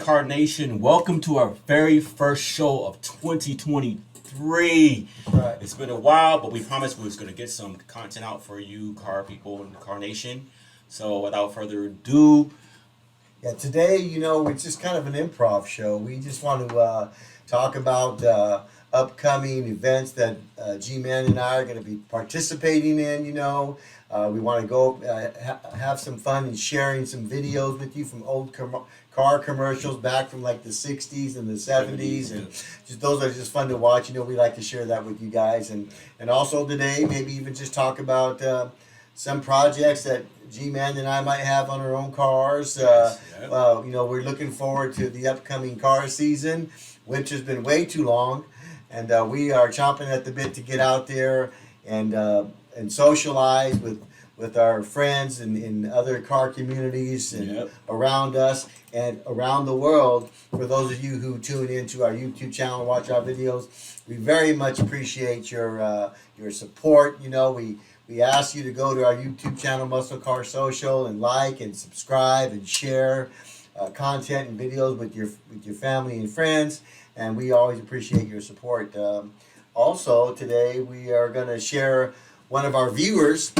Car Nation. Welcome to our very first show of 2023. Right. It's been a while, but we promised we was going to get some content out for you, car people in the Car Nation. So without further ado, Yeah, today, it's just kind of an improv show. We just want to talk about upcoming events that G-Man and I are going to be participating in, we want to go have some fun and sharing some videos with you from old car commercials back from like the 60s and the 70s. And just those are just fun to watch. We like to share that with you guys. And also today, maybe even just talk about some projects that G-Man and I might have on our own cars. We're looking forward to the upcoming car season. Winter's been way too long, and we are chomping at the bit to get out there and socialize with our friends in other car communities and around us and around the world. For those of you who tune into our YouTube channel and watch our videos, we very much appreciate your support. We ask you to go to our YouTube channel, Muscle Car Social, and like and subscribe and share content and videos with your family and friends. And we always appreciate your support. Also, today we are going to share one of our viewers.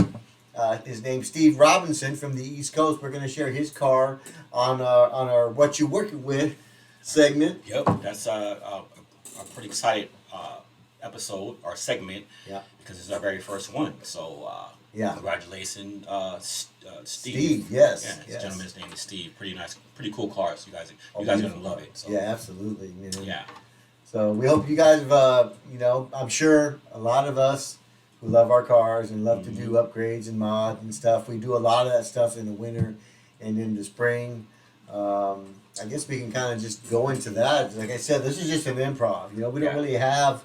His name's Steve Robinson from the East Coast. We're going to share his car on our What You Working With segment. Yep, that's a pretty excited episode or segment. Yeah. Because it's our very first one. So congratulations, Steve. Steve, yes. Yeah, this yes. gentleman's name is Steve. Pretty nice, pretty cool cars. You guys are gonna love it. So. Yeah, absolutely. Yeah. So we hope you guys have, I'm sure a lot of us who love our cars and love to do upgrades and mods and stuff. We do a lot of that stuff in the winter and in the spring. I guess we can kind of just go into that. Like I said, this is just an improv. We don't really have.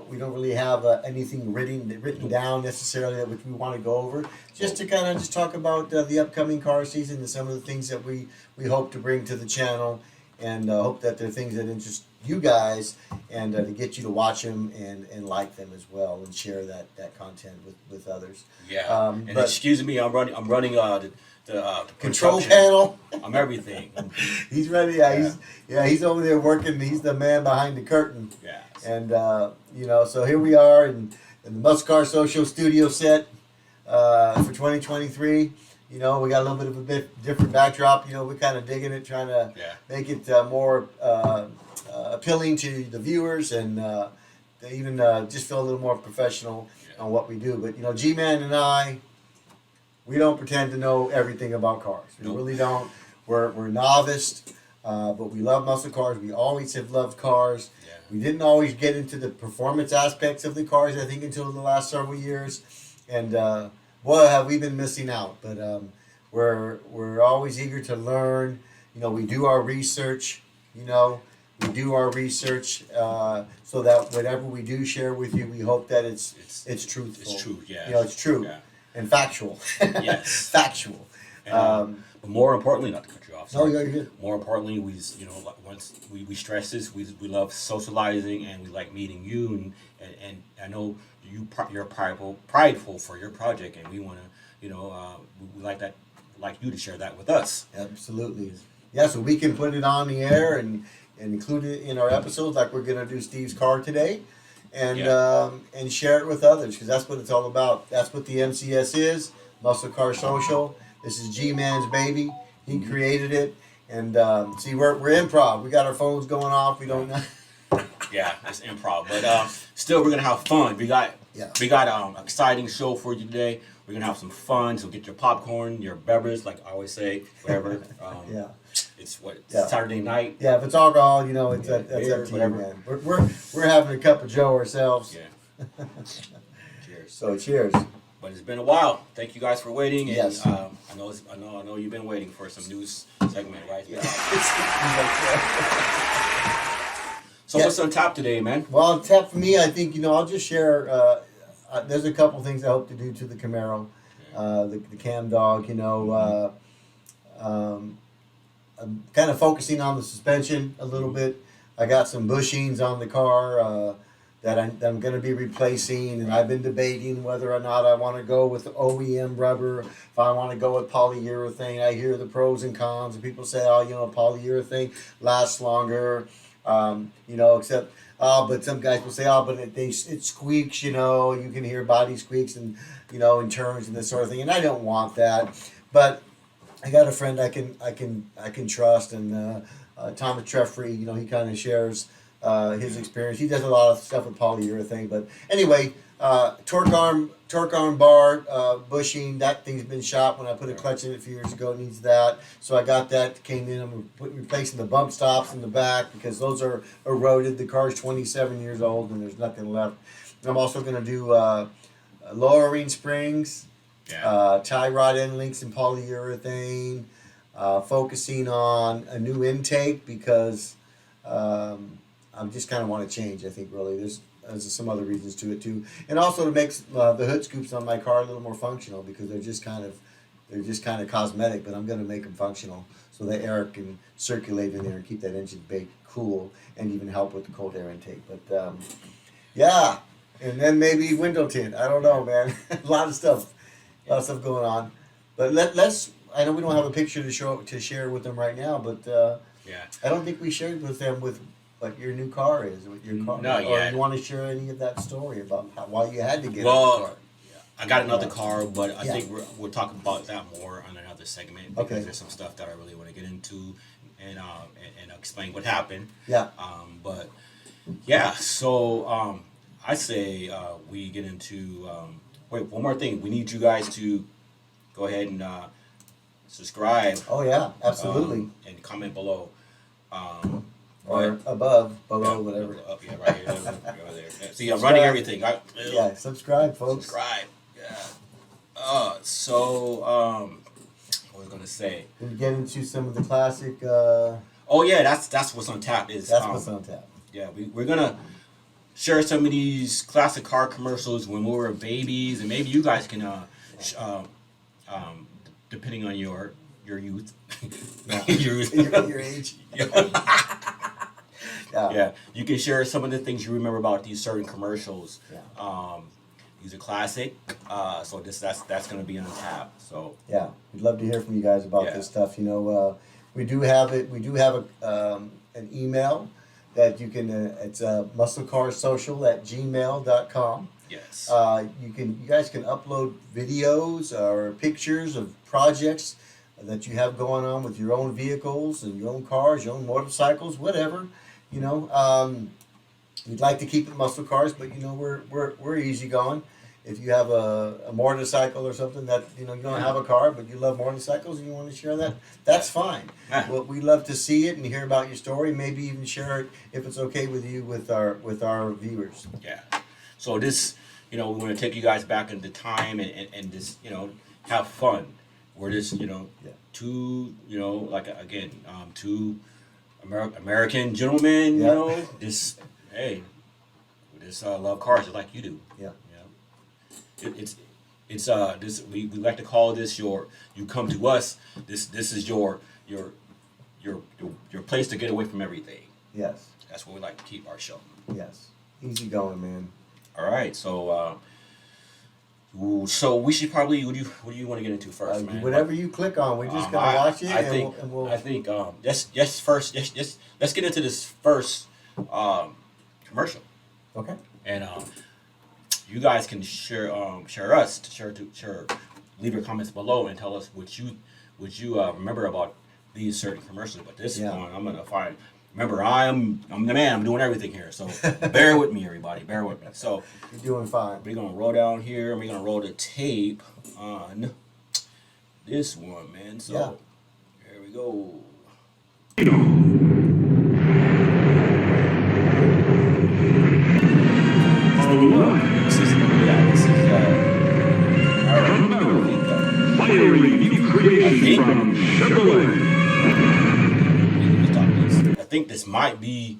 We don't really have anything written down necessarily that which we want to go over. Just to kind of just talk about the upcoming car season and some of the things that we hope to bring to the channel, and hope that they're things that interest you guys, and to get you to watch them and like them as well, and share that content with others. Yeah. But excuse me, I'm running the control panel. I'm everything. He's ready. He's over there working. He's the man behind the curtain. Yeah. And so here we are in the Muscle Car Social studio set for 2023. We got a little bit of a bit different backdrop. We're kind of digging it, trying to make it more appealing to the viewers, and they even just feel a little more professional on what we do. But G-Man and I, we don't pretend to know everything about cars. We really don't. We're novice, but we love muscle cars. We always have loved cars. Yeah. We didn't always get into the performance aspects of the cars, I think, until the last several years. And boy, have we been missing out. But we're always eager to learn. We do our research. We do our research so that whatever we do share with you, we hope that it's truthful. It's true. Yeah. It's true and factual. Yes. Factual. But more importantly, not to cut you off. No, you're good. More importantly, once we stress this, we love socializing, and we like meeting you, and I know you're prideful for your project, and we want to we like you to share that with us. Absolutely. Yeah, so we can put it on the air and include it in our episodes, like we're gonna do Steve's car today, and share it with others, because that's what it's all about. That's what the MCS is, Muscle Car Social. This is G-Man's baby. He created it, and see, we're improv. We got our phones going off. We don't know. Yeah, it's improv, but still, we're gonna have fun. We got exciting show for you today. We're gonna have some fun. So get your popcorn, your beverage, like I always say, whatever. It's Saturday night. Yeah, if it's alcohol, that's up to you, man. We're having a cup of Joe ourselves. Yeah. Cheers. So cheers. But it's been a while. Thank you guys for waiting. And, yes. I know you've been waiting for some news segment, right? Yeah. So what's on top today, man? Well, on tap for me, I think I'll just share. There's a couple things I hope to do to the Camaro, the Cam Dog. I'm kind of focusing on the suspension a little bit. I got some bushings on the car. that I'm going to be replacing, and I've been debating whether or not I want to go with OEM rubber, if I want to go with polyurethane. I hear the pros and cons, and people say, oh, polyurethane lasts longer, except, but some guys will say, oh, but it squeaks, you can hear body squeaks and, and turns and this sort of thing, and I don't want that, but I got a friend I can trust, and Thomas Treffry, he kind of shares his experience. He does a lot of stuff with polyurethane, but anyway, torque arm bar bushing. That thing's been shot when I put a clutch in it a few years ago. It needs that, so I got that. Came in. I'm replacing the bump stops in the back because those are eroded. The car's 27 years old and there's nothing left. I'm also going to do lowering springs, tie rod end links in polyurethane. Focusing on a new intake because I just kind of want to change. I think really there's some other reasons to it too, and also to make the hood scoops on my car a little more functional because they're just kind of cosmetic. But I'm going to make them functional so that air can circulate in there and keep that engine bay cool and even help with the cold air intake. But yeah, and then maybe window tint. I don't know, man. a lot of stuff going on. But let's. I know we don't have a picture to share with them right now, but I don't think we shared with them with what your new car is. With your car, no, or yeah. you want to share any of that story about why you had to get a car? I got another car, but I think we'll talk about that more on another segment because there's some stuff that I really want to get into and explain what happened. Yeah. But yeah, so I say we get into wait, one more thing. We need you guys to go ahead and subscribe. Oh yeah, absolutely. And comment below. Or below, whatever. Up, right here. Over there. See, I'm running everything. Subscribe, folks. Subscribe. Yeah. So what was I gonna say? We get into some of the classic. Oh yeah, that's what's on tap. That's what's on tap. Yeah, we're gonna share some of these classic car commercials when we were babies, and maybe you guys can depending on your youth, your age. Yeah, you can share some of the things you remember about these certain commercials. Yeah. These are classic, so that's going to be on tap. So yeah, we'd love to hear from you guys about this stuff. We do have it. We do have an email that you can. It's musclecarsocial@gmail.com. Yes. You guys can upload videos or pictures of projects that you have going on with your own vehicles and your own cars, your own motorcycles, whatever. We'd like to keep it muscle cars, but we're easygoing. If you have a motorcycle or something that you don't have a car, but you love motorcycles and you want to share that, that's fine. Well, we love to see it and hear about your story. Maybe even share it if it's okay with you with our viewers. Yeah. So this, we want to take you guys back into time and just have fun. We're just two two American gentlemen. Just hey. Just love cars just like you do. Yeah. It's this we like to call this you come to us. This is your place to get away from everything. Yes. That's where we like to keep our show. Yes. Easy going, man. All right. So we should probably what do you want to get into first, man? Whatever you click on, we're just gonna watch it. I think let's get into this first commercial. Okay. And you guys can share leave your comments below and tell us what you remember about these certain commercials. But this one I'm gonna find. Remember, I'm the man. I'm doing everything here. So bear with me, everybody. Bear with me. So you're doing fine. We're gonna roll down here and we're gonna roll the tape on this one, man. So here we go. Fiery new creation from Chevrolet. I think this might be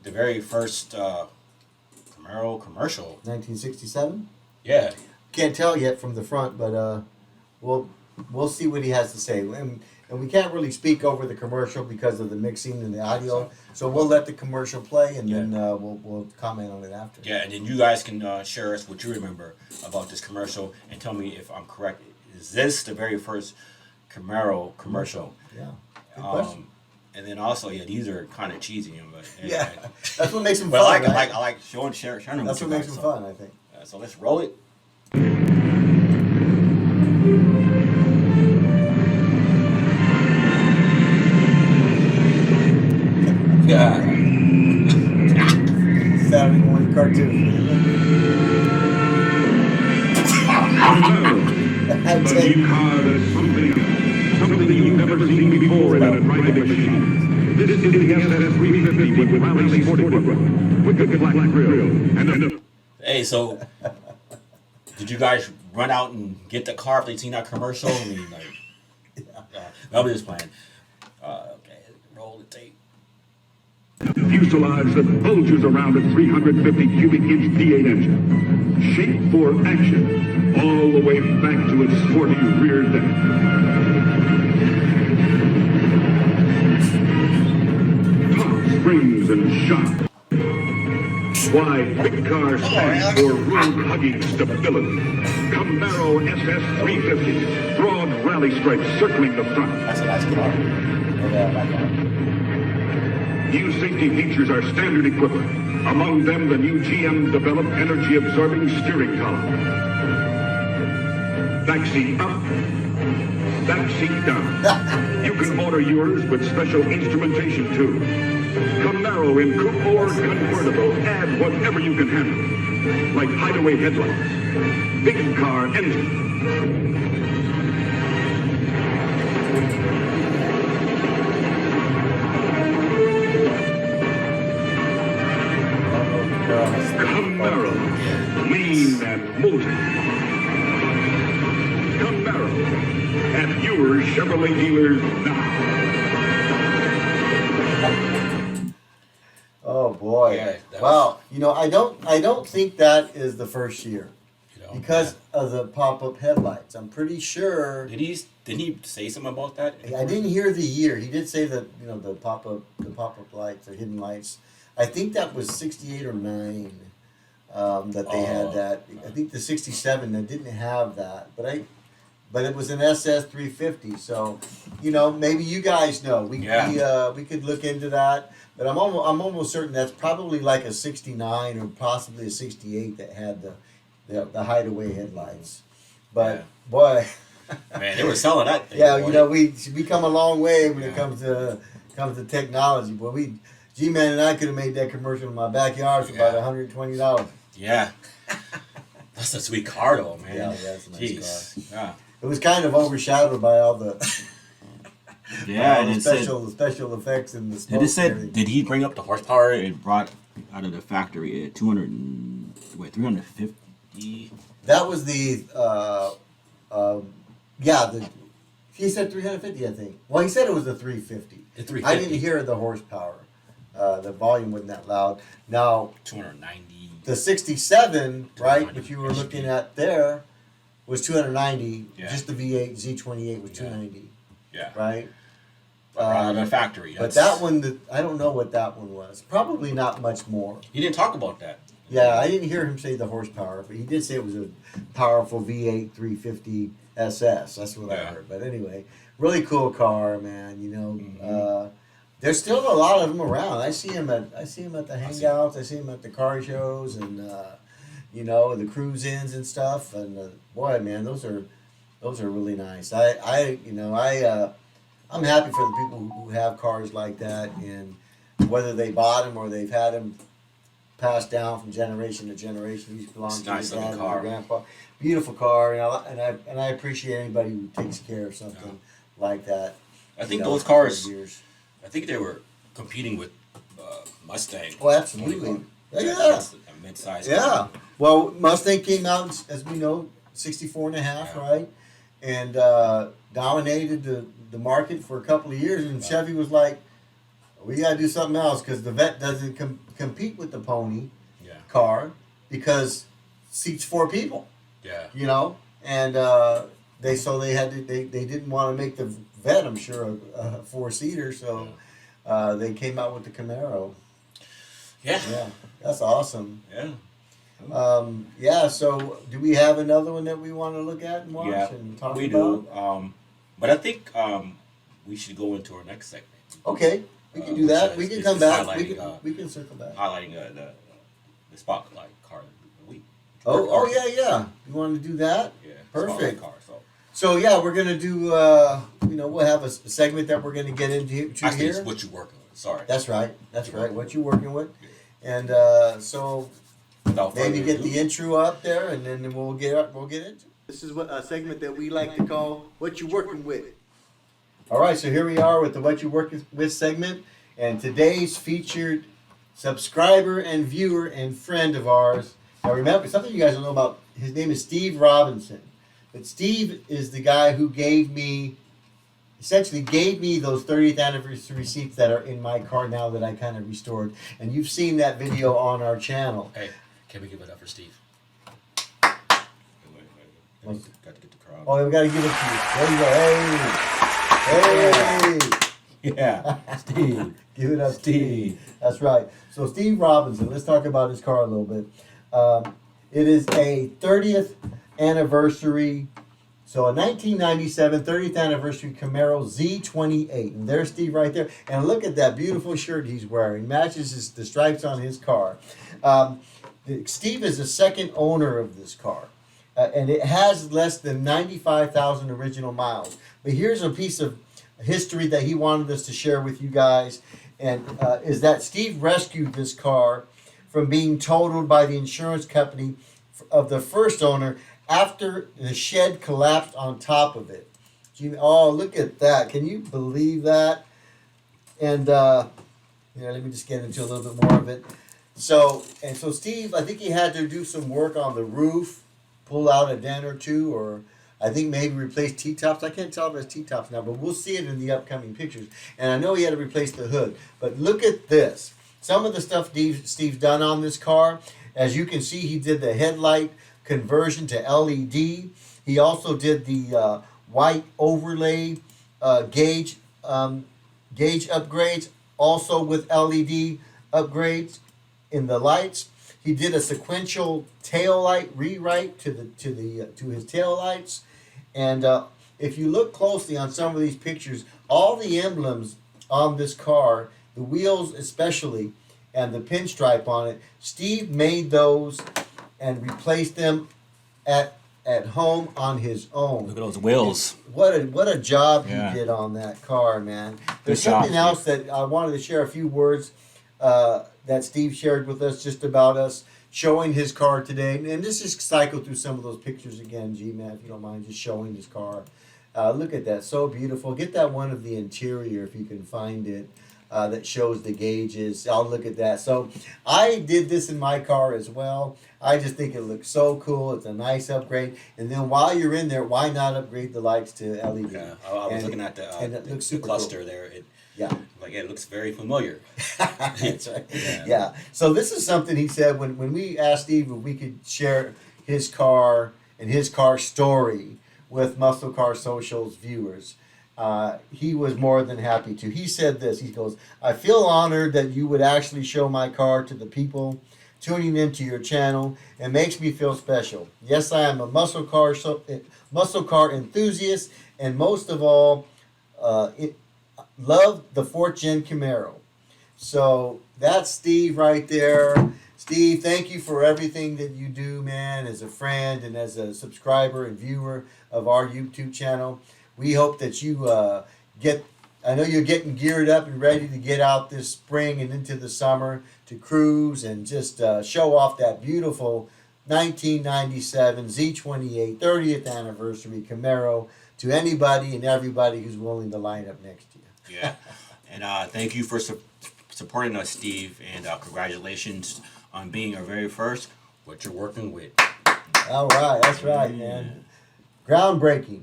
the very first Camaro commercial. 1967. Yeah. Can't tell yet from the front, but we'll see what he has to say. And and we can't really speak over the commercial because of the mixing and the audio. So we'll let the commercial play, and then we'll comment on it after. Yeah, and then you guys can share us what you remember about this commercial and tell me if I'm correct. Is this the very first Camaro commercial? Yeah. Good question. And then also, yeah, these are kind of cheesy, but Yeah, that's what makes them but fun. I like showing sharing them. That's with what you makes guys, them so, fun, I think. So let's roll it. Yeah. Saturday morning cartoon. Camaro, the new car that's something you've never seen before in a driving machine. This is the SS350 with Rally Sport Equipment, with the black grill, and a... Hey, so did you guys run out and get the car if they seen that commercial? I mean, like, I'm just playing. Okay, roll the tape. fuselage that bulges around a 350 cubic inch V8 engine, shaped for action, all the way back to its sporty rear deck. Top springs and shock. Why, big car stands for road-hugging stability. Camaro SS350, broad rally stripes circling the front. That's a nice car. Yeah, my God. New safety features are standard equipment. Among them, the new GM-developed energy-absorbing steering column. Backseat up, backseat down. You can order yours with special instrumentation too. Camaro in coupe or convertible, add whatever you can handle. Like hideaway headlights, big car engine. Camaro, lean and motor. Camaro, at your Chevrolet dealers now. Oh boy! Yeah, that Wow, I don't think that is the first year You know, because of the pop-up headlights. I'm pretty sure. didn't he say something about that? I didn't hear the year. He did say that the pop-up lights, the hidden lights. I think that was 68 or 9 that they had that. I think the 67 that didn't have that, but it was an SS 350. So, maybe you guys know. We could look into that. But I'm almost certain that's probably like a 69 or possibly a 68 that had the hideaway headlights. But boy, Man, they were selling that thing. yeah, boy. we come a long way when it Yeah. comes to technology. Boy, G-Man and I could have made that commercial in my backyard for about $120. Yeah. That's a sweet car though, man. Yeah, that's a nice Jeez. Yeah. It was kind of overshadowed by all the Yeah, all and the it said, special effects and the smoke. did it and said, everything. did he bring up the horsepower it brought out of the factory at 350? That was the he said 350, I think. Well, he said it was a 350. The 350. I didn't hear the horsepower. The volume wasn't that loud. Now 290. the 67, right, 290 which you were looking at there, was 290. Yeah. Just the V8 Z28 was Yeah. 290, Yeah. right? Out of the factory. But That's- that one, I don't know what that one was. Probably not much more. He didn't talk about that. Yeah, I didn't hear him say the horsepower, but he did say it was a powerful V8 350 SS. That's what I Yeah. heard. But anyway, really cool car, man. Mm-hmm. There's still a lot of them around. I see him at the see- hangouts. I see him at the car shows and the cruise-ins and stuff. And boy, man, those are really nice. I'm happy for the people who have cars like that, and whether they bought them or they've had them passed down from generation to generation. These belong It's a to nice your dad looking and your car. grandpa. Beautiful car, and I appreciate anybody who takes care of something like that. I think you know, those cars, for years. I think they were competing with Mustang. Oh, absolutely. Yeah. That's a mid-size Yeah. car. Well, Mustang came out, as we know, 64 and a half, Yeah. right? And dominated the market for a couple of years. And Chevy was like, we got to do something else because the Vet doesn't compete with the Pony Yeah. car because seats 4 people, Yeah. and they didn't want to make the vet, I'm sure, a four-seater. So they came out with the Camaro. Yeah. Yeah, that's awesome. Yeah. Yeah. So do we have another one that we want to look at and watch Yeah. and talk We about? do. But I think we should go into our next segment. Okay, we can do that. which We is- can is come back. highlighting, We can circle back. highlighting the spotlight car of the week. Oh yeah. You want to do that? Yeah. Perfect. Spotlight car. So So yeah, we're gonna do. We'll have a segment that we're gonna get into actually, here. it's what you're working with. Sorry. That's right. That's right. What you working with? And so Without maybe further get ado, the intro up there, and then we'll get into it. This is what a segment that we like to call "What You Working With." All right, so here we are with the "What You Working With" segment, and today's featured subscriber and viewer and friend of ours. Now remember something you guys don't know about. His name is Steve Robinson, but Steve is the guy who essentially gave me those 30th anniversary seats that are in my car now that I kind of restored, and you've seen that video on our channel. Hey, can we give it up for Steve? Got to get the crowd. Oh, we got to give it to you. There you go. Hey, hey. Yeah, Steve. Give it up, Steve. That's right. So Steve Robinson, let's talk about his car a little bit. It is a 30th anniversary, so a 1997 30th anniversary Camaro Z28. And there's Steve right there. And look at that beautiful shirt he's wearing. Matches the stripes on his car. Steve is the second owner of this car. And it has less than 95,000 original miles. But here's a piece of history that he wanted us to share with you guys. And is that Steve rescued this car from being totaled by the insurance company of the first owner after the shed collapsed on top of it. Oh, look at that. Can you believe that? And let me just get into a little bit more of it. So Steve, I think he had to do some work on the roof, pull out a dent or two, or I think maybe replace T-tops. I can't tell if it's T-tops now, but we'll see it in the upcoming pictures. And I know he had to replace the hood. But look at this. Some of the stuff Steve's done on this car. As you can see, he did the headlight conversion to LED. He also did the white overlay gauge upgrades, also with LED upgrades in the lights. He did a sequential tail light rewrite to his tail lights. And if you look closely on some of these pictures, all the emblems on this car, the wheels especially, and the pinstripe on it, Steve made those and replaced them at home on his own. Look at those wheels. What a job Yeah. he did on that car, man. There's job, something else that I wanted to share a few words that Steve shared with us just about us showing his car today. And this is cycle through some of those pictures again, G-Man, if you don't mind, just showing his car. Look at that, so beautiful. Get that one of the interior if you can find it. That shows the gauges. I'll look at that. So I did this in my car as well. I just think it looks so cool. It's a nice upgrade. And then while you're in there, why not upgrade the lights to LED? Yeah, I was looking at and it looks the super cluster cool. there. Yeah. It looks very familiar. That's right. Yeah. Yeah. So this is something he said when we asked Steve if we could share his car and his car story with Muscle Car Social's viewers. He was more than happy to. He said this. He goes, "I feel honored that you would actually show my car to the people tuning into your channel. It makes me feel special. Yes, I am a muscle car enthusiast, and most of all, love the 4th Gen Camaro." So that's Steve right there. Steve, thank you for everything that you do, man, as a friend and as a subscriber and viewer of our YouTube channel. We hope that you I know you're getting geared up and ready to get out this spring and into the summer to cruise and just show off that beautiful 1997 Z28 30th anniversary Camaro to anybody and everybody who's willing to line up next to you. Yeah. And thank you for supporting us, Steve. And congratulations on being our very first What You're Working With. All right, that's right, man. Groundbreaking.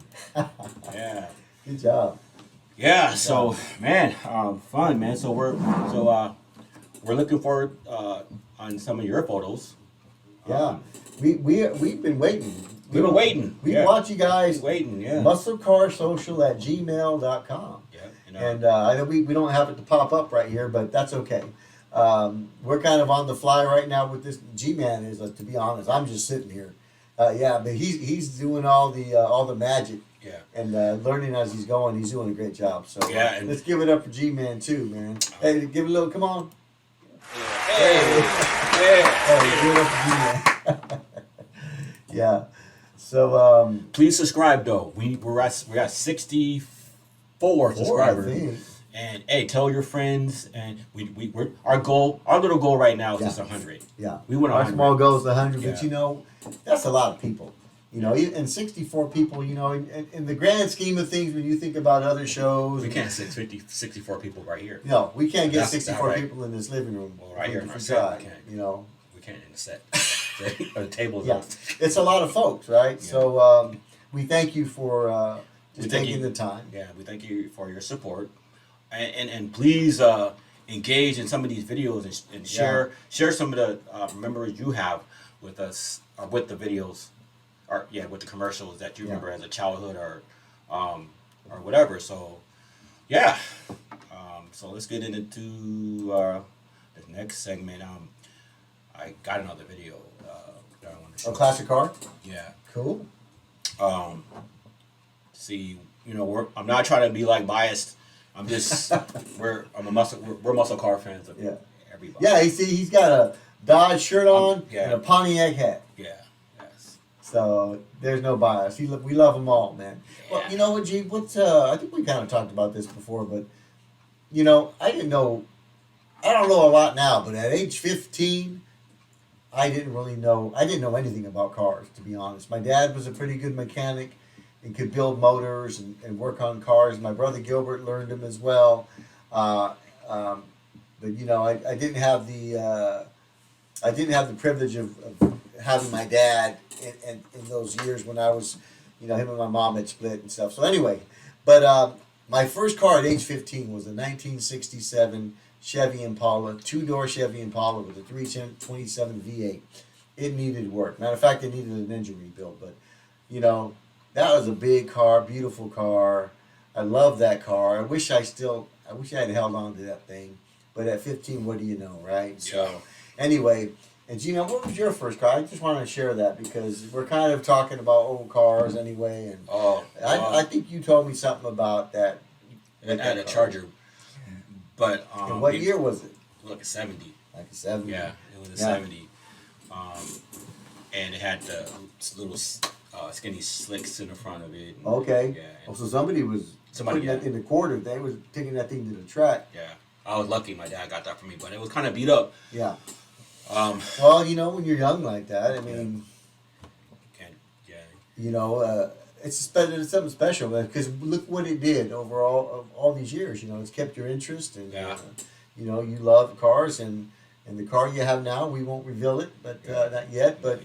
Yeah. Good job. Yeah. So, man, fun, man. So we're looking forward on some of your photos Yeah, we've been waiting. We've been waiting. We Yeah. want you guys. Waiting, yeah. musclecarsocial@gmail.com. Yeah, And I know we don't have it to pop up right here, but that's okay. We're kind of on the fly right now with this. G-Man is, to be honest, I'm just sitting here. Yeah, but he's doing all the magic yeah. and learning as he's going. He's doing a great job. So Yeah, and- let's give it up for G-Man too, man. Hey, give it a little. Come on. Hey, Hey, give it up for G-Man. Yeah. So please subscribe though. We're at 64 I subscribers. think. And hey, tell your friends. And we're our little goal right now is Yeah. just 100. Yeah. We want Our 100. small goal is 100, Yeah. but that's a lot of people. And 64 people, in the grand scheme of things, when you think about other shows. We can't sit 64 people right here. No, we can't get That's 64 not right. people in this living room. Well, right here in If our we set, tried, we can't. We can't in the set. Or the tables. Yeah, it's a lot of folks, right? Yeah. So we thank you for just We thank taking you. the time. Yeah, we thank you for your support, and please engage in some of these videos and share some of the memories you have with us with the videos, with the commercials that you remember as a childhood or whatever. So yeah, so let's get into the next segment. I got another video that I want to show. A classic car? Yeah. Cool. See, I'm not trying to be like biased. I'm just we're muscle car fans of Yeah. everybody. Yeah, he's got a Dodge shirt on yeah. and a Pontiac hat. Yeah. Yes. So there's no bias. We love them all, man. Well, Yeah. you know what, G? I think we kind of talked about this before, but I didn't know. I don't know a lot now, but at age 15, I didn't know anything about cars, to be honest. My dad was a pretty good mechanic and could build motors and work on cars. My brother Gilbert learned them as well. But I didn't have the privilege of having my dad in those years when I was, him and my mom had split and stuff. So anyway, but my first car at age 15 was a 1967 Chevy Impala, two-door Chevy Impala with a 327 V8. It needed work. Matter of fact, it needed an engine rebuild. But, that was a big car, beautiful car. I love that car. I wish I had held on to that thing. But at 15, what do you know, right? Yeah. So, anyway, and Gina, what was your first car? I just want to share that because we're kind of talking about old cars anyway. And I think you told me something about that. I had a Charger, but And what year was it? Like a 70. Like a 70. Yeah, it was a 70. And it had the little skinny slicks in the front of it. Okay. Yeah. Oh, so somebody was putting that in the quarter. They was taking that thing to the track. Yeah. I was lucky my dad got that for me, but it was kind of beat up. Yeah. Well, Well, when you're young like that, I mean, it's something special, man. Because look what it did over all these years. It's kept your interest, and you love cars, and the car you have now, we won't reveal it, but not yet. But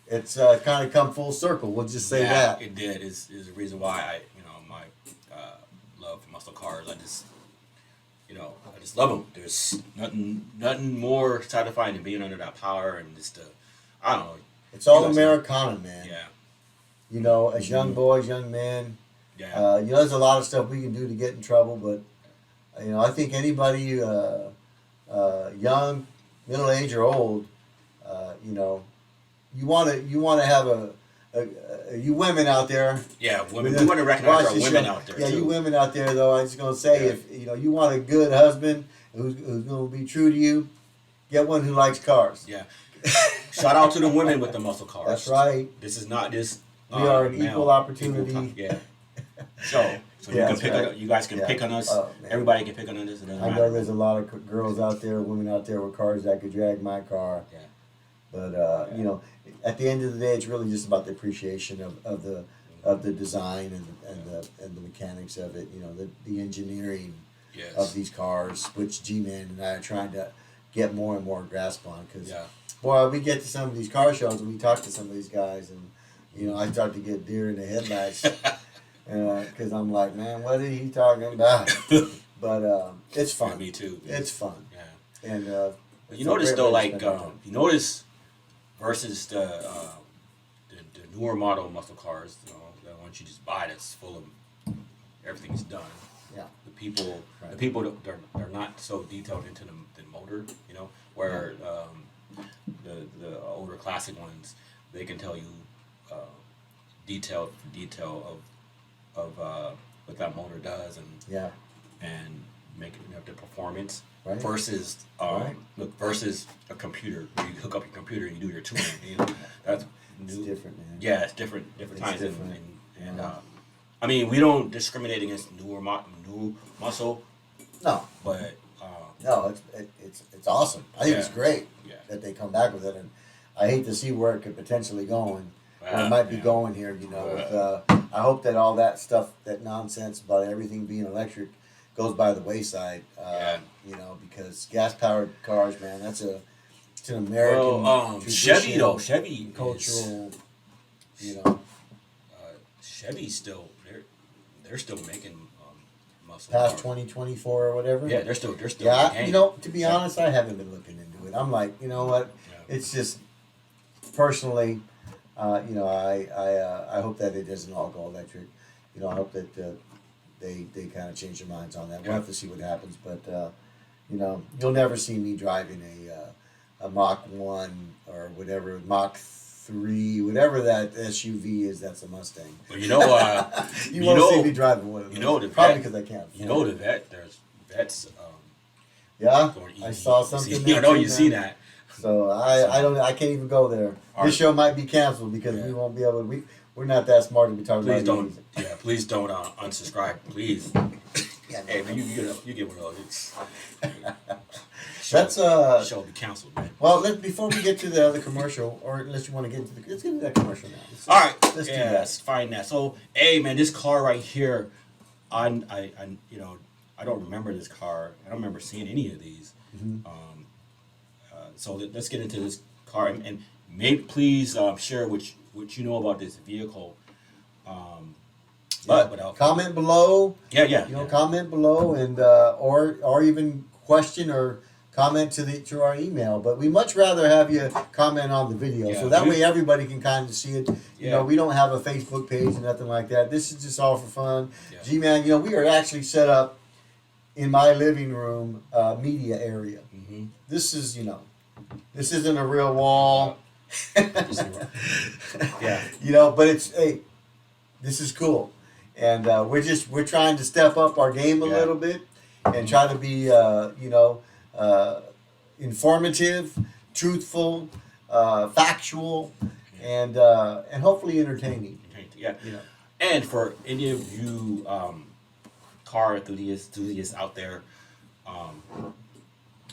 it's kind of come full circle. We'll just say that. It did. Is the reason why my love for muscle cars. I just love them. There's nothing more satisfying than being under that power and just I don't know. It's all Americana, man. Yeah. As young boys, young men, Yeah. there's a lot of stuff we can do to get in trouble, but I think anybody, young, middle age, or old, you want to have you women out there. Yeah, women. We want to recognize our women out there. Yeah, too. you women out there though. I'm just gonna say, if you want a good husband who's gonna be true to you, get one who likes cars. Yeah. Shout out to the women with the muscle cars. That's right. This is not this. We are an male, equal opportunity. yeah. So you Yeah, can that's pick. right. You guys can Yeah. pick on us. Oh, man. Everybody can pick on us. It doesn't I know matter. there's a lot of girls out there, women out there with cars that could drag my car. Yeah. But at the end of the day, it's really just about the appreciation of the design and the mechanics of it. The engineering Yes. of these cars, which G-Man and I are trying to get more and more grasp on. Because Yeah. boy, we get to some of these car shows and we talk to some of these guys, and I start to get deer in the headlights. Because I'm like, man, what are he talking about? But it's fun. Yeah, me too. It's fun. Yeah. And But you notice though, like you notice versus the newer model muscle cars, you know, the ones you just buy that's full of everything's done. Yeah. The people, Right. the people that they're not so detailed into the motor, you know, where the older classic ones, they can tell you detail of what that motor does Yeah. and make it, you know, the performance Right. versus Right. versus a computer where you hook up your computer and you do your tuning. You know, that's It's new. different, man. Yeah, it's different It's times different. and Yeah. I mean, we don't discriminate against new muscle, No, but no, it's awesome. I think it's Yeah. great Yeah. that they come back with it, and I hate to see where it could potentially going. Where it Ah, might be yeah. going here, you know. With, I hope that all that stuff, that nonsense about everything being electric, goes by the wayside. Yeah. You know, because gas-powered cars, man, it's an American well, Chevy though, traditional, Chevy is, cultural. You know, Chevy's still they're still making muscle past cars. 2024 or whatever. Yeah, they're still Yeah, in the game. you know, to be Yeah. honest, I haven't been looking into it. I'm like, you know what? Yeah. It's just personally, you know, I hope that it doesn't all go electric. You know, I hope that they kind of change their minds on that. We'll Yeah. have to see what happens, but you know, you'll never see me driving a Mach 1 or whatever, Mach 3, whatever that SUV is. That's a Mustang. But you know, You you won't know, see me driving one of those. you know the probably vet- because I can't. you afford know it. the vet. There's vets. Yeah, Going I EV. saw You something. see- there I know too, you see man. that. So I can't even go there. All This right. show might be canceled because Yeah. we won't be able to. We're not that smart to be talking Please about don't. Yeah, please don't unsubscribe. Please. Yeah, Hey, man, you get one of those. It's, That's show will be canceled, man. Well, before we get to the other commercial, or unless you want to get into let's get into that commercial now. All right, let's do yeah, that. let's find that. So, hey, man, this car right here, I you know, I don't remember this car. I don't remember seeing any of these. Mm-hmm. So let's get into this car and maybe please share what you know about this vehicle. But without Comment below. yeah, yeah, You know, yeah. comment below, and or even question or comment to our email. But we much rather have you comment on the video, Yeah, so that we- way everybody can kind of see it. You Yeah. know, we don't have a Facebook page or nothing like that. This is just all for fun. Yeah. G-Man, you know, we are actually set up in my living room media area. Mhm. This is, you know, this isn't a real wall. Yeah. You know, but it's this is cool, and we're trying to step up our game a Yeah. little bit and try to be you know, informative, truthful, factual, and hopefully entertaining. Yeah. You know, And for any of you car enthusiasts out there,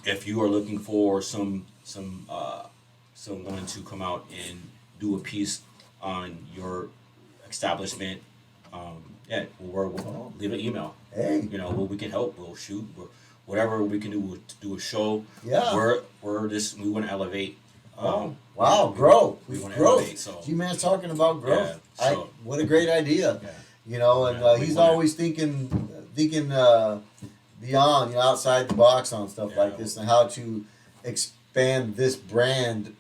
if you are looking for someone to come out and do a piece on your establishment, yeah, we'll leave an email. hey, You know, we can help. We'll shoot. Whatever we can do. We'll do a show. Yeah. We want to elevate. wow, grow, We want to growth. elevate. So G-Man's talking about growth. Yeah, so- What a great idea. yeah. You know, and Yeah, we he's wanna- always thinking beyond, you know, outside the box on stuff Yeah. like this, and how to expand this brand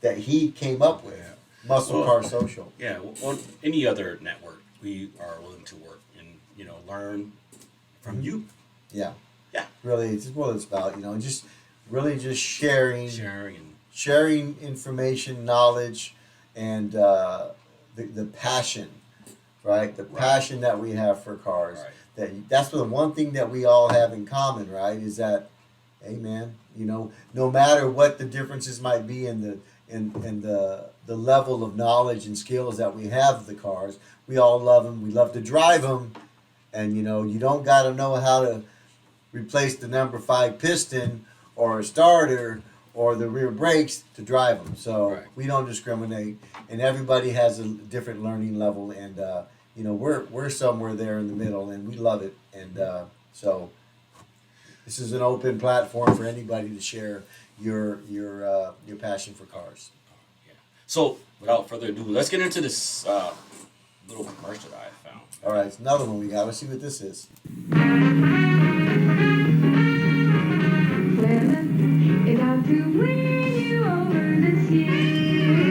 that he came up with, Yeah. Muscle Well- Car Social. Yeah, on any other network, we are willing to work and learn from you, Yeah, Yeah. really, it's what it's about. You know, just really just sharing sharing and information, knowledge, and the passion, right? The passion that we have for cars. Right. That's the one thing that we all have in common, right? Is that, hey man, you know, no matter what the differences might be in the level of knowledge and skills that we have of the cars, we all love them. We love to drive them, and you know, you don't got to know how to replace the number 5 piston or a starter or the rear brakes to drive them. So Right. we don't discriminate, and everybody has a different learning level, and you know, we're somewhere there in the middle, and we love it. And so this is an open platform for anybody to share your passion for cars. So, without further ado, let's get into this little commercial that I found. All right, it's another one we got. Let's see what this is. Is out to win you over this year.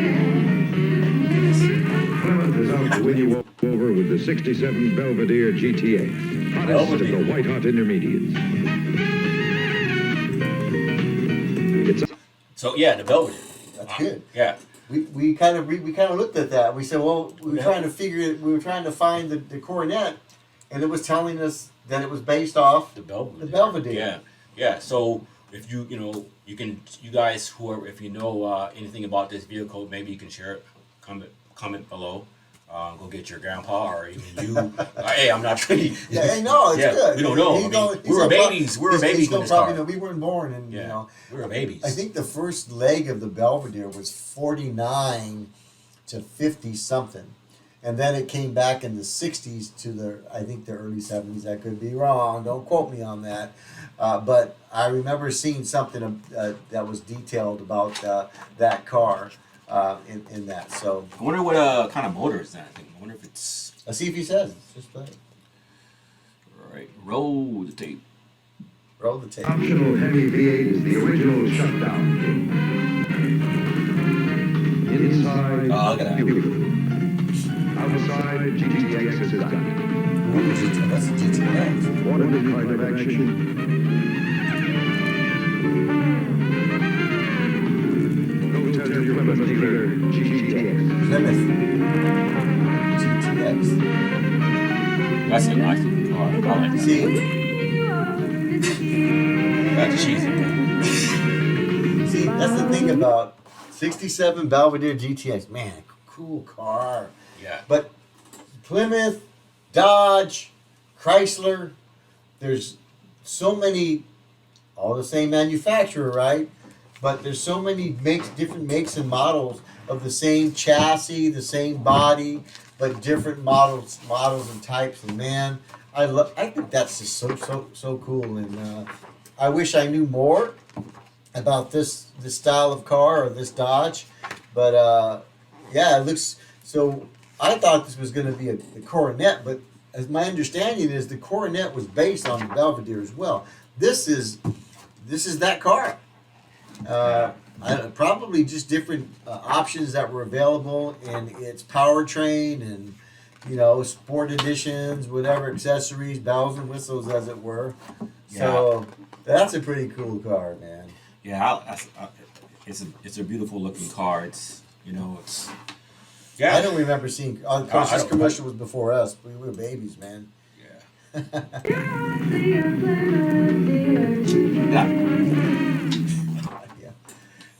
67 Belvedere GTX. Hottest of the white-hot intermediates. It's So yeah, the Belvedere. That's good. Yeah. We kind of looked at that. We said, well, we were trying to find the Coronet, and it was telling us that it was based off The Belvedere. The Belvedere. Yeah, yeah. So if you guys if you know anything about this vehicle, maybe you can share it. Comment below. Go get your grandpa or even you. Hey, I'm not trying. Yeah, hey, no, it's good. We don't know. We were babies. We were babies when this car. We weren't born, and Yeah, you know, we were babies. I think the first leg of the Belvedere was 49 to 50 something, and then it came back in the 60s to the early 70s. I could be wrong. Don't quote me on that. But I remember seeing something that was detailed about that car in that. So I wonder what kind of motor is that thing. I wonder if it's. let's see if he says it. Just play it. All right, roll the tape. Roll the tape. optional heavy V8 is the original shutdown. Inside, look at that. beautiful. Outside, GTX is done. Ooh, that's a GTX. What a new kind of action. Go tell your Plymouth dealer, GTX. Plymouth GTX. That's a nice car. I like that. See, That's cheesy. see, that's the thing about 67 Belvedere GTX. Man, cool car. Yeah. But Plymouth, Dodge, Chrysler, there's so many, all the same manufacturer, right? But there's so many different makes and models of the same chassis, the same body, but different models and types. And man, I think that's just so cool. And I wish I knew more about this style of car or this Dodge, but yeah, it looks so. I thought this was going to be a Coronet, but as my understanding is, the Coronet was based on the Belvedere as well. This is that car. Probably just different options that were available in its powertrain and, you know, sport editions, whatever accessories, bells and whistles, as it were. So that's a pretty cool car, man. Yeah, it's a beautiful looking car. It's I don't remember seeing. Of course, this commercial was before us. We were babies, man. Yeah.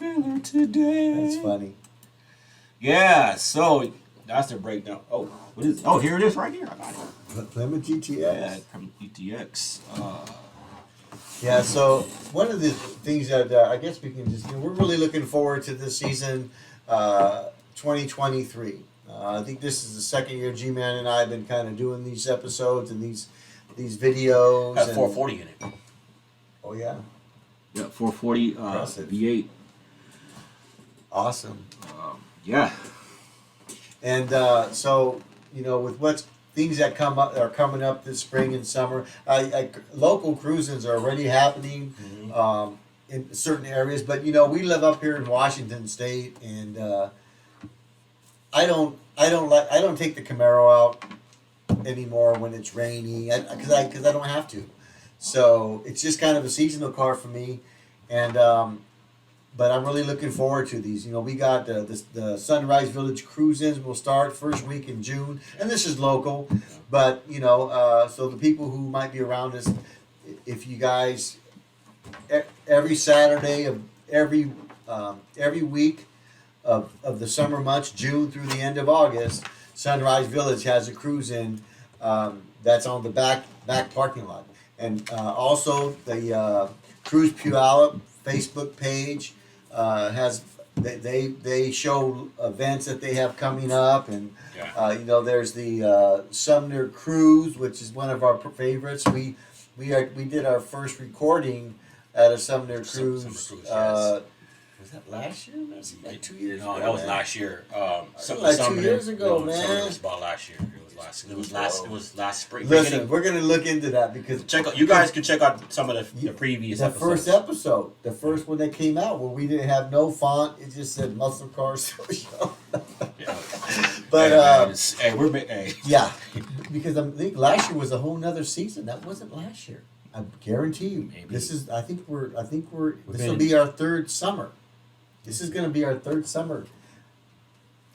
Yeah, Today. that's funny. Yeah, so that's the breakdown. Oh, what is? Oh, here it is, right here. I got it. Plymouth GTX. Yeah, from ETX. Yeah, so one of the things that I guess we can just, we're really looking forward to this season, 2023. I think this is the second year G-Man and I have been kind of doing these episodes and these videos. Has and, 440 in it. Oh, yeah. Yeah, 440 Impressive. V8. Awesome. Yeah. And so, you know, with things that are coming up this spring and summer, local cruisings are already happening in certain areas. But you know, we live up here in Washington State, and I don't take the Camaro out anymore when it's rainy because I don't have to. So it's just kind of a seasonal car for me, and. But I'm really looking forward to these. You know, we got the Sunrise Village cruise-ins will start first week in June, and this is local. But you know, so the people who might be around us, if you guys, every Saturday of every week of the summer months, June through the end of August, Sunrise Village has a cruise-in that's on the back parking lot, and also the Cruise Puyallup Facebook page. They show events that they have coming up, and you know, there's the Sumner Cruise, which is one of our favorites. We did our first recording at a Sumner Cruise. Sumner Cruise, yes. Was that last year? Was it like 2 years No, ago? that was man? last year. Like 2 years ago, man. It was about last year. It was last spring. Listen, we're gonna look into that because Check out. You guys can check out some of the previous the episodes. first episode, the first one that came out, where we didn't have no font, it just said Muscle Car Show. Yeah. But hey, we're yeah, because I think last year was a whole nother season. That wasn't last year. I guarantee you. Maybe. This is. I think we're. This been- will be our third summer. This is going to be our third summer.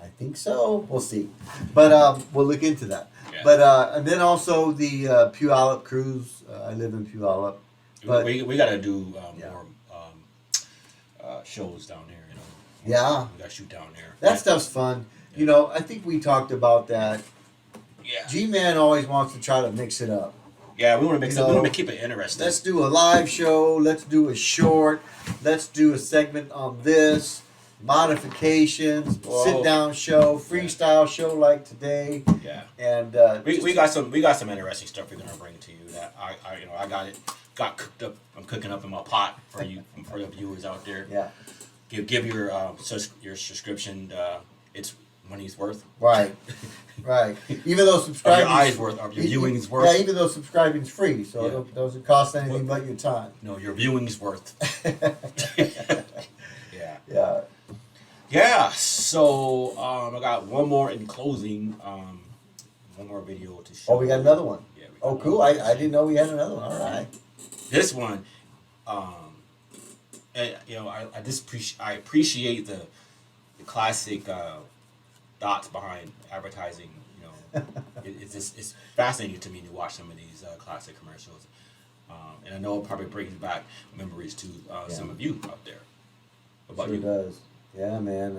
I think so. We'll see, but we'll look into that. Yeah. But and then also the Puyallup cruise. I live in Puyallup. But we got to do Yeah. more shows down there. You know. yeah, We got to shoot down there. that stuff's fun. You know, I think we talked about that. Yeah. G-Man always wants to try to mix it up. Yeah, we want to mix You it. We know, want to keep it interesting. Let's do a live show. Let's do a short. Let's do a segment on this. Modifications. Whoa. Sit down show. Freestyle show like today. Yeah. And We got some interesting stuff we're gonna bring to you that I got cooked up. I'm cooking up in my pot for you for the viewers out there. yeah. Give your subscription its money's worth. Right. Right. Even though Or your subscribing eyes worth. Or your viewing's worth. Yeah. Even though subscribing's free, so Yeah. it doesn't cost anything but your time. No, your viewing's worth. Yeah. Yeah. Yeah. So I got one more in closing. One more video to show. Oh, we got another one. Yeah. we got Oh, another cool. one. I didn't know we had another one. All right. This one, and, I appreciate the classic dots behind advertising. You know, it's fascinating to me to watch some of these classic commercials, and I know it probably brings back memories to some of you out there. What about Sure you? does. Yeah, man.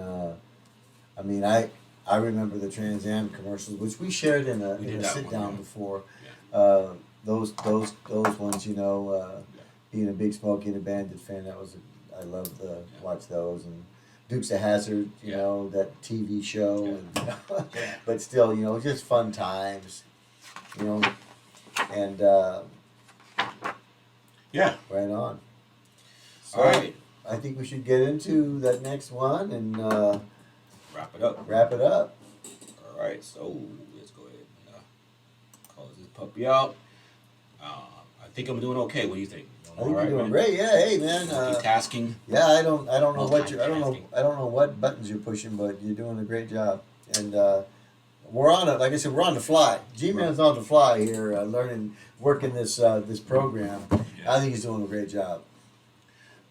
I mean, I remember the Trans Am commercials, which we shared in We did a that sit one, down yeah. before. Yeah. Those ones, you know, being a big Smokey and the Bandit fan, I love the watch those, and Dukes of Hazzard, you Yeah. know, that TV show, Yeah. and Yeah. but still, you know, just fun times, you know, and Yeah. right on. So All right. I think we should get into that next one and Wrap it up. wrap it up. All right. So let's go ahead and close this puppy out. I think I'm doing okay. What do you think? I think you're doing great. Yeah, hey man. Multitasking. Yeah, I don't know what I Multitasking. don't know what buttons you're pushing, but you're doing a great job. And we're on it. Like I said, we're on the fly. G-Man's on the fly here, working this program. Yeah. I think he's doing a great job.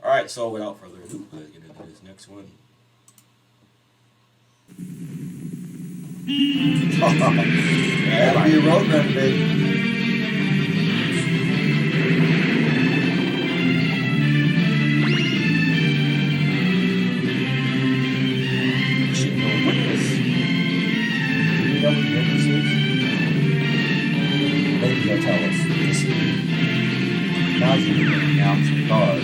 All right. So without further ado, let's get into this next one. That'll be a road run, baby. You should know what this. Do you know what this is? Maybe they'll tell us. This is now you can announce the card.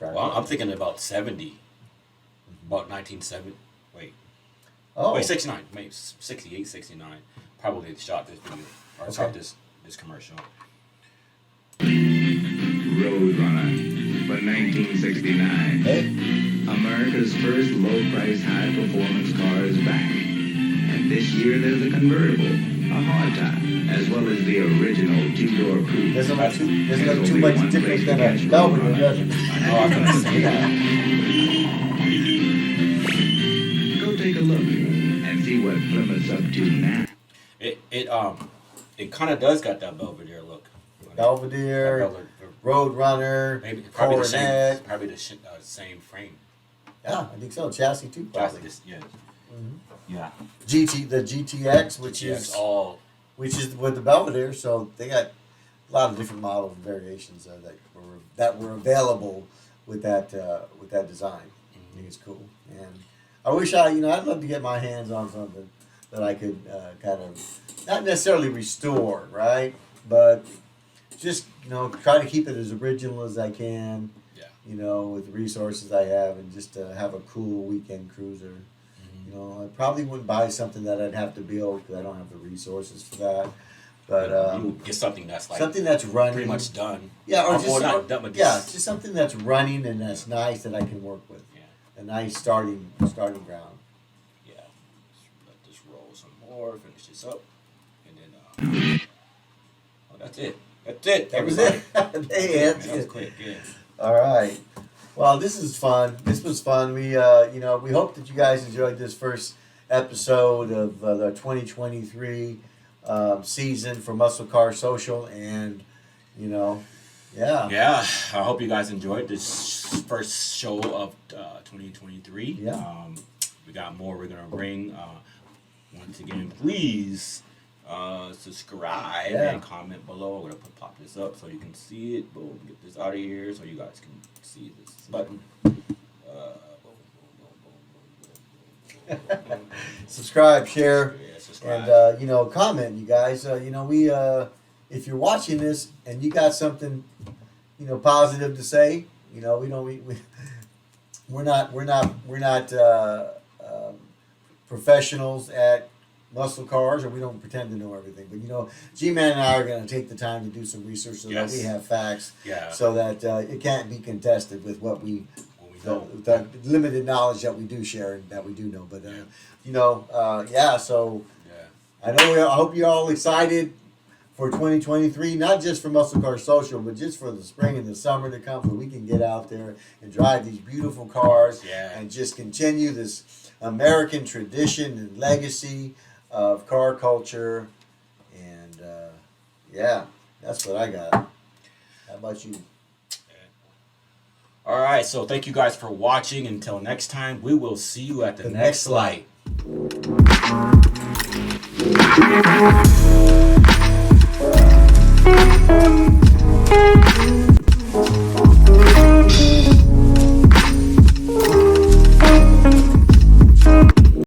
Well, I'm thinking about 70. About 1970. Wait. Oh, Wait, 69. Maybe 68, 69. Probably shot this video. Or shot Okay. this commercial. Roadrunner for 1969. hey, America's first low-price, high-performance car is back. And this year there's a convertible, a hardtop, as well as the original two-door coupe. doesn't look too much different than a Belvedere, does it? Oh, I was gonna say that. Go take a look and see what Plymouth's up to now. It kind of does got that Belvedere look. Belvedere, That Belvedere- Roadrunner, Maybe probably the same. Coronet. Probably the same frame. Yeah, I think so. Chassis too, probably. Yeah. Mhm. Yeah. The GTX, which It's is all. with the Belvedere, so they got a lot of different models and variations that were available with that design. I think it's cool, and I wish I'd love to get my hands on something that I could kind of not necessarily restore, right, but just try to keep it as original as I can. Yeah. With the resources I have, and just have a cool weekend cruiser. I probably wouldn't buy something that I'd have to build because I don't have the resources for that. But you get something that's like something that's running, pretty much done. yeah, or just not done, but just something that's running and that's nice that I can work with. Yeah. A nice starting ground. Yeah. Let this roll some more. Finish this up, and then. Oh, that's it. That's it. That was Everybody. it. Hey, Man, that was quick. Yeah. All right. Well, this is fun. This was fun. We, we hope that you guys enjoyed this first episode of the 2023 season for Muscle Car Social, and yeah. Yeah, I hope you guys enjoyed this first show of 2023. Yeah. We got more we're gonna bring. Once again, please subscribe and comment below. We're gonna pop this up so you can see it. Boom, get this out of here so you guys can see this button. Subscribe, share, Yeah, subscribe. and comment, you guys. We if you're watching this and you got something positive to say, we're not professionals at muscle cars, or we don't pretend to know everything. But G-Man and I are going to take the time to do some research so that we have facts, Yeah. so that it can't be contested with what we know. the limited knowledge that we do share and that we do know. But So Yeah. I hope you're all excited for 2023, not just for Muscle Car Social, but just for the spring and the summer to come, so we can get out there and drive these beautiful cars and just continue this American tradition and legacy of car culture. And that's what I got. How about you? All right, so thank you guys for watching. Until next time, we will see you at the next light. Thank you.